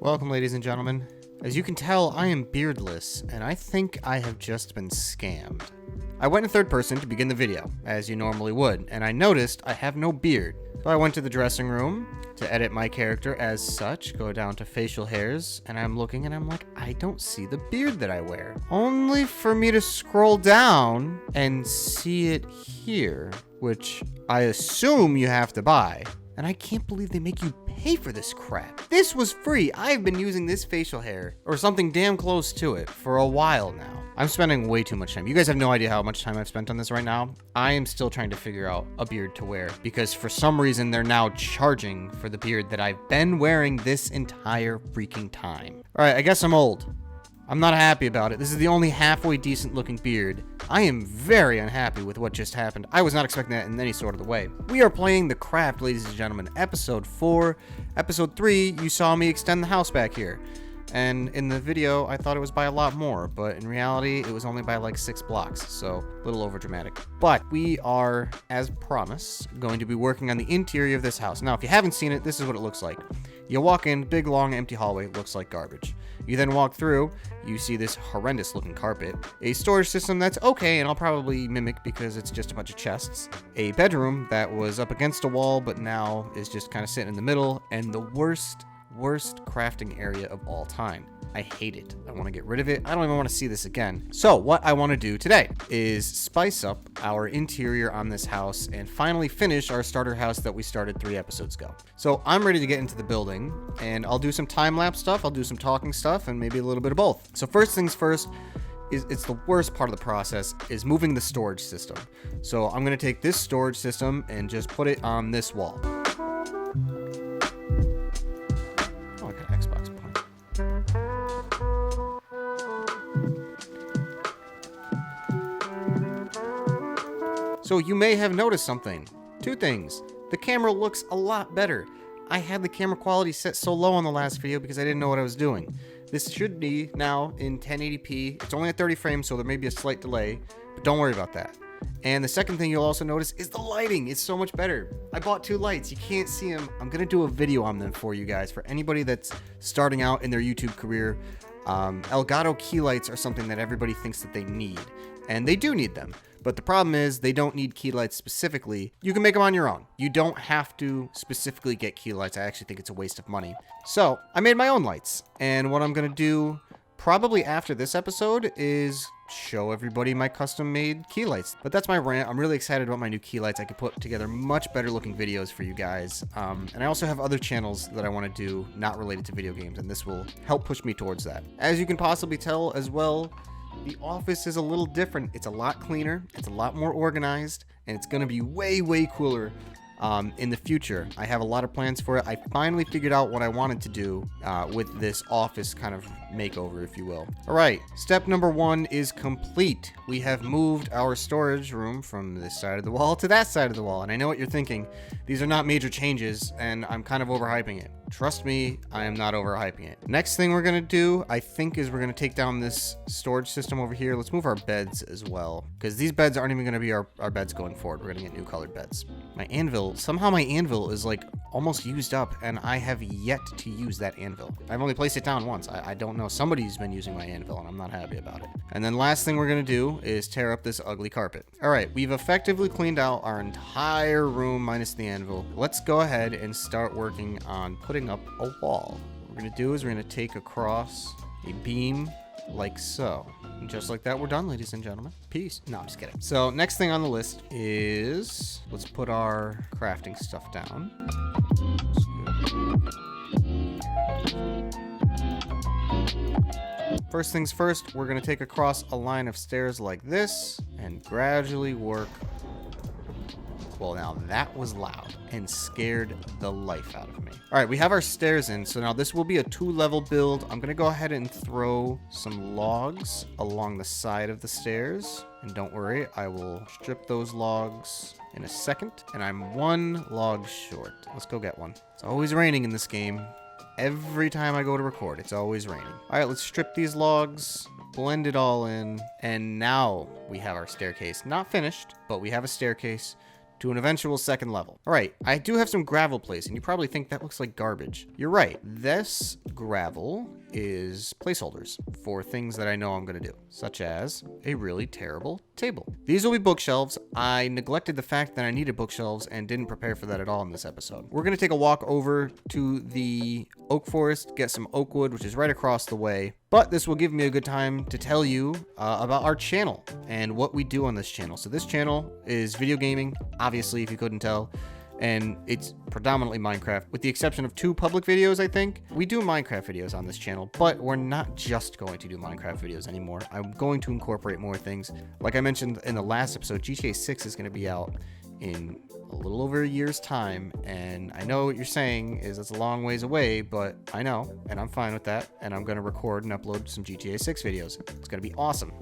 Welcome, ladies and gentlemen. As you can tell, I am beardless, and I think I have just been scammed. I went in third person to begin the video, as you normally would, and I noticed I have no beard. So I went to the dressing room to edit my character as such, go down to facial hairs, and I'm looking and I'm like, I don't see the beard that I wear. Only for me to scroll down and see it here, which I assume you have to buy. And I can't believe they make you pay for this crap. This was free. I've been using this facial hair, or something damn close to it, for a while now. I'm spending way too much time. You guys have no idea how much time I've spent on this right now. I am still trying to figure out a beard to wear, because for some reason they're now charging for the beard that I've been wearing this entire freaking time. Alright, I guess I'm old. I'm not happy about it. This is the only halfway decent looking beard. I am very unhappy with what just happened. I was not expecting that in any sort of the way. We are playing The Craft, ladies and gentlemen. Episode 4. Episode 3, you saw me extend the house back here. And in the video, I thought it was by a lot more, but in reality, it was only by like 6 blocks, so a little over dramatic. But we are, as promised, going to be working on the interior of this house. Now, if you haven't seen it, this is what it looks like. You walk in, big, long, empty hallway, looks like garbage. You then walk through, you see this horrendous looking carpet, a storage system that's okay, and I'll probably mimic because it's just a bunch of chests, a bedroom that was up against a wall, but now is just kind of sitting in the middle, and the worst crafting area of all time. I hate it. I want to get rid of it. I don't even want to see this again. So what I want to do today is spice up our interior on this house and finally finish our starter house that we started 3 episodes ago. So I'm ready to get into the building, and I'll do some time-lapse stuff, I'll do some talking stuff, and maybe a little bit of both. So first things first, it's the worst part of the process, is moving the storage system. So I'm going to take this storage system and just put it on this wall. So you may have noticed something. 2 things. The camera looks a lot better. I had the camera quality set so low on the last video because I didn't know what I was doing. This should be now in 1080p. It's only at 30 frames, so there may be a slight delay, but don't worry about that. And the second thing you'll also notice is the lighting. It's so much better. I bought 2 lights. You can't see them. I'm going to do a video on them for you guys. For anybody that's starting out in their YouTube career, Elgato key lights are something that everybody thinks that they need. And they do need them. But the problem is they don't need key lights specifically. You can make them on your own. You don't have to specifically get key lights. I actually think it's a waste of money. So I made my own lights. And what I'm going to do probably after this episode is show everybody my custom made key lights. But that's my rant. I'm really excited about my new key lights. I can put together much better looking videos for you guys. And I also have other channels that I want to do not related to video games. And this will help push me towards that. As you can possibly tell as well, the office is a little different. It's a lot cleaner, it's a lot more organized, and it's going to be way cooler in the future. I have a lot of plans for it. I finally figured out what I wanted to do with this office kind of makeover, if you will. All right, step number 1 is complete. We have moved our storage room from this side of the wall to that side of the wall, and I know what you're thinking. These are not major changes, and I'm kind of overhyping it. Trust me, I am not overhyping it. Next thing we're going to do, I think, is we're going to take down this storage system over here. Let's move our beds as well, because these beds aren't even going to be our beds going forward. We're going to get new colored beds. My anvil, somehow my anvil is like almost used up, and I have yet to use that anvil. I've only placed it down once. I don't know. Somebody's been using my anvil, and I'm not happy about it. And then last thing we're going to do is tear up this ugly carpet. All right, we've effectively cleaned out our entire room minus the anvil. Let's go ahead and start working on putting up a wall. What we're going to do is we're going to take across a beam like so. And just like that, we're done, ladies and gentlemen. Peace. No, I'm just kidding. So next thing on the list is, let's put our crafting stuff down. First things first, we're going to take across a line of stairs like this and gradually work. Well, now that was loud and scared the life out of me. All right, we have our stairs in, so now this will be a 2-level build. I'm going to go ahead and throw some logs along the side of the stairs. And don't worry, I will strip those logs in a second. And I'm 1 log short. Let's go get one. It's always raining in this game. Every time I go to record, it's always raining. All right, let's strip these logs, blend it all in, and now we have our staircase. Not finished, but we have a staircase to an eventual second level. All right, I do have some gravel placed, and you probably think that looks like garbage. You're right. This gravel is placeholders for things that I know I'm going to do, such as a really terrible table. These will be bookshelves. I neglected the fact that I needed bookshelves and didn't prepare for that at all in this episode. We're going to take a walk over to the oak forest, get some oak wood, which is right across the way. But this will give me a good time to tell you about our channel and what we do on this channel. So this channel is video gaming, obviously, if you couldn't tell. And it's predominantly Minecraft, with the exception of 2 public videos, I think. We do Minecraft videos on this channel, but we're not just going to do Minecraft videos anymore. I'm going to incorporate more things. Like I mentioned in the last episode, GTA 6 is going to be out in a little over a year's time, and I know what you're saying is it's a long ways away, but I know, and I'm fine with that, and I'm going to record and upload some GTA 6 videos. It's going to be awesome.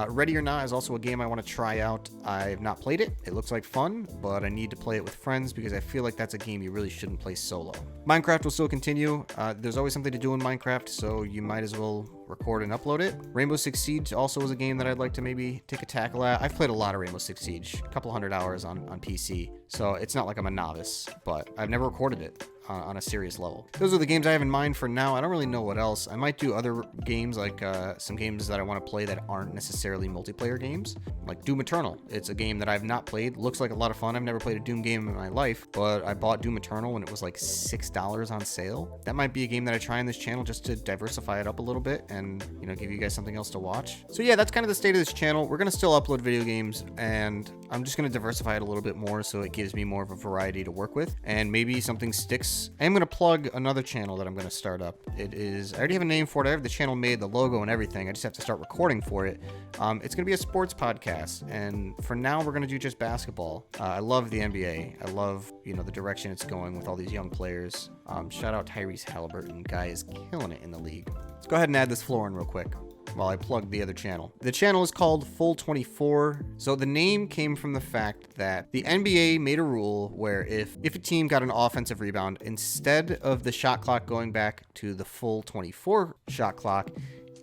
Ready or Not is also a game I want to try out. I've not played it. It looks like fun, but I need to play it with friends because I feel like that's a game you really shouldn't play solo. Minecraft will still continue. There's always something to do in Minecraft, so you might as well record and upload it. Rainbow Six Siege also is a game that I'd like to maybe take a tackle at. I've played a lot of Rainbow Six Siege, a couple hundred hours on PC, so it's not like I'm a novice, but I've never recorded it on a serious level. Those are the games I have in mind for now. I don't really know what else. I might do other games, like some games that I want to play that aren't necessarily multiplayer games, like Doom Eternal. It's a game that I've not played. Looks like a lot of fun. I've never played a Doom game in my life, but I bought Doom Eternal when it was like $6 on sale. That might be a game that I try on this channel just to diversify it up a little bit and, you know, give you guys something else to watch. So yeah, that's kind of the state of this channel. We're going to still upload video games, and I'm just going to diversify it a little bit more so it gives me more of a variety to work with, and maybe something sticks. I am going to plug another channel that I'm going to start up. It is, I already have a name for it. I have the channel made, the logo and everything. I just have to start recording for it. It's going to be a sports podcast, and for now we're going to do just basketball. I love the NBA. I love, you know, the direction it's going with all these young players. Shout out Tyrese Halliburton. Guy is killing it in the league. Let's go ahead and add this floor in real quick while I plug the other channel. The channel is called Full 24. So the name came from the fact that the NBA made a rule where if a team got an offensive rebound, instead of the shot clock going back to the full 24 shot clock,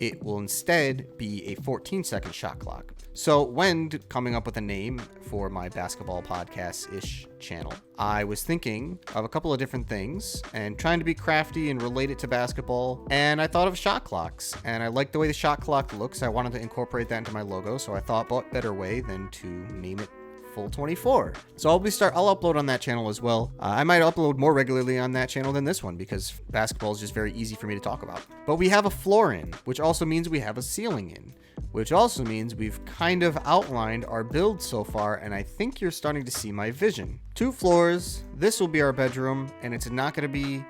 it will instead be a 14-second shot clock. So when coming up with a name for my basketball podcast-ish channel, I was thinking of a couple of different things and trying to be crafty and relate it to basketball. And I thought of shot clocks, and I like the way the shot clock looks. I wanted to incorporate that into my logo, so I thought what better way than to name it Full 24. So I'll upload on that channel as well. I might upload more regularly on that channel than this one because basketball is just very easy for me to talk about. But we have a floor in, which also means we have a ceiling in, which also means we've kind of outlined our build so far, and I think you're starting to see my vision. 2 floors, this will be our bedroom, and it's not going to be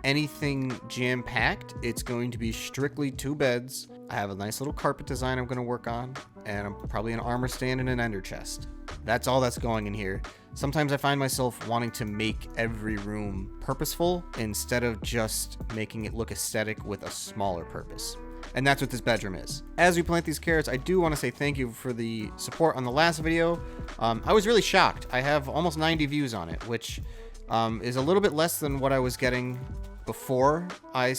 anything jam-packed. It's going to be strictly 2 beds. I have a nice little carpet design I'm going to work on, and I'm probably an armor stand and an ender chest. That's all that's going in here. Sometimes I find myself wanting to make every room purposeful instead of just making it look aesthetic with a smaller purpose. And that's what this bedroom is. As we plant these carrots, I do want to say thank you for the support on the last video. I was really shocked. I have almost 90 views on it, which is a little bit less than what I was getting before I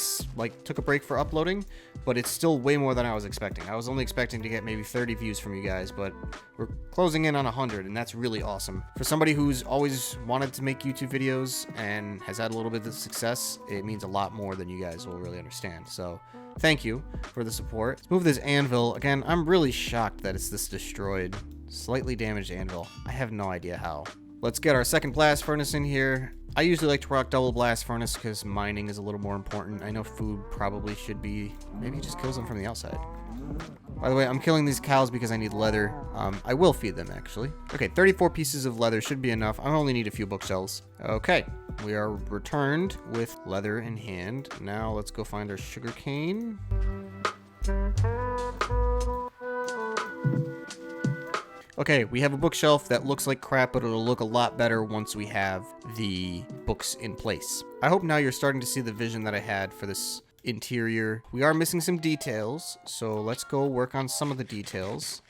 took a break for uploading, but it's still way more than I was expecting. I was only expecting to get maybe 30 views from you guys, but we're closing in on 100, and that's really awesome. For somebody who's always wanted to make YouTube videos and has had a little bit of success, it means a lot more than you guys will really understand. So thank you for the support. Let's move this anvil. Again, I'm really shocked that it's this destroyed, slightly damaged anvil. I have no idea how. Let's get our second blast furnace in here. I usually like to rock double blast furnace because mining is a little more important. I know food probably should be, maybe it just kills them from the outside. By the way, I'm killing these cows because I need leather. I will feed them, actually. Okay, 34 pieces of leather should be enough. I only need a few bookshelves. Okay, we are returned with leather in hand. Now let's go find our sugar cane. Okay, we have a bookshelf that looks like crap, but it'll look a lot better once we have the books in place. I hope now you're starting to see the vision that I had for this interior. We are missing some details, so let's go work on some of the details.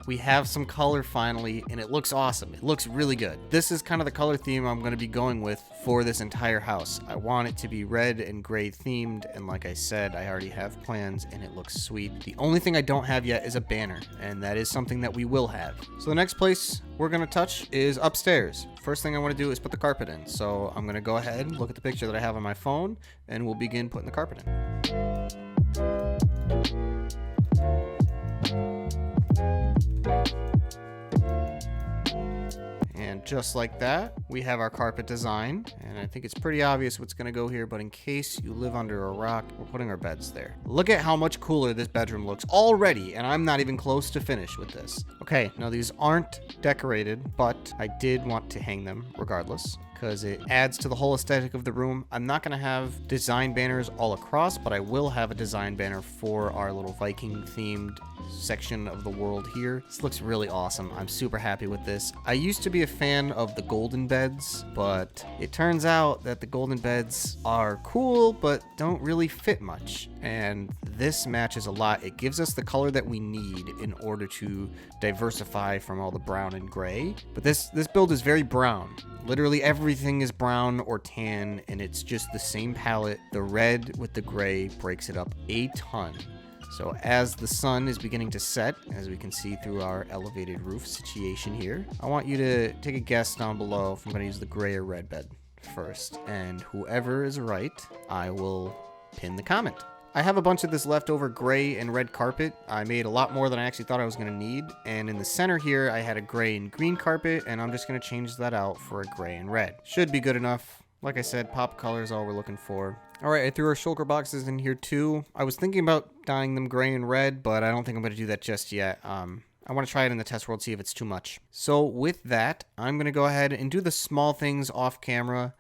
we have some color finally, and it looks awesome. It looks really good. This is kind of the color theme I'm going to be going with for this entire house. I want it to be red and gray themed, and like I said, I already have plans, and it looks sweet. The only thing I don't have yet is a banner, and that is something that we will have. So the next place we're going to touch is upstairs. First thing I want to do is put the carpet in. So I'm going to go ahead and look at the picture that I have on my phone, and we'll begin putting the carpet in. And just like that, we have our carpet design, and I think it's pretty obvious what's going to go here, but in case you live under a rock, we're putting our beds there. Look at how much cooler this bedroom looks already, and I'm not even close to finish with this. Okay, now these aren't decorated, but I did want to hang them regardless, because it adds to the whole aesthetic of the room. I'm not going to have design banners all across, but I will have a design banner for our little Viking themed section of the world here. This looks really awesome. I'm super happy with this. I used to be a fan of the golden beds, but it turns out that the golden beds are cool but don't really fit much, and this matches a lot. It gives us the color that we need in order to diversify from all the brown and gray, but this build is very brown. Literally everything is brown or tan, and it's just the same palette. The red with the gray breaks it up a ton. So as the sun is beginning to set, as we can see through our elevated roof situation here, I want you to take a guess down below if I'm going to use the gray or red bed first. And whoever is right, I will pin the comment. I have a bunch of this leftover gray and red carpet. I made a lot more than I actually thought I was going to need. And in the center here, I had a gray and green carpet, and I'm just going to change that out for a gray and red. Should be good enough. Like I said, pop color is all we're looking for. All right, I threw our shulker boxes in here too. I was thinking about dyeing them gray and red, but I don't think I'm going to do that just yet. I want to try it in the test world, see if it's too much. So with that, I'm going to go ahead and do the small things off camera.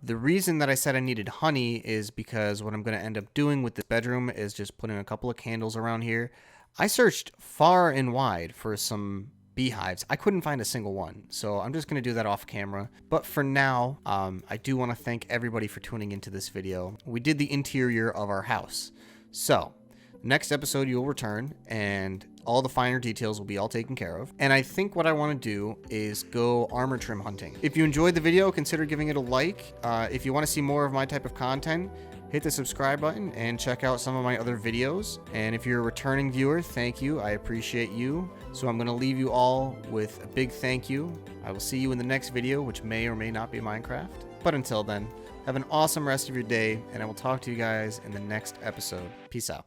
The reason that I said I needed honey is because what I'm going to end up doing with this bedroom is just putting a couple of candles around here. I searched far and wide for some beehives. I couldn't find a single one, so I'm just going to do that off camera. But for now, I do want to thank everybody for tuning into this video. We did the interior of our house. So next episode you'll return, and all the finer details will be all taken care of. And I think what I want to do is go armor trim hunting. If you enjoyed the video, consider giving it a like. If you want to see more of my type of content, hit the subscribe button and check out some of my other videos. And if you're a returning viewer, thank you. I appreciate you. So I'm going to leave you all with a big thank you. I will see you in the next video, which may or may not be Minecraft. But until then, have an awesome rest of your day, and I will talk to you guys in the next episode. Peace out.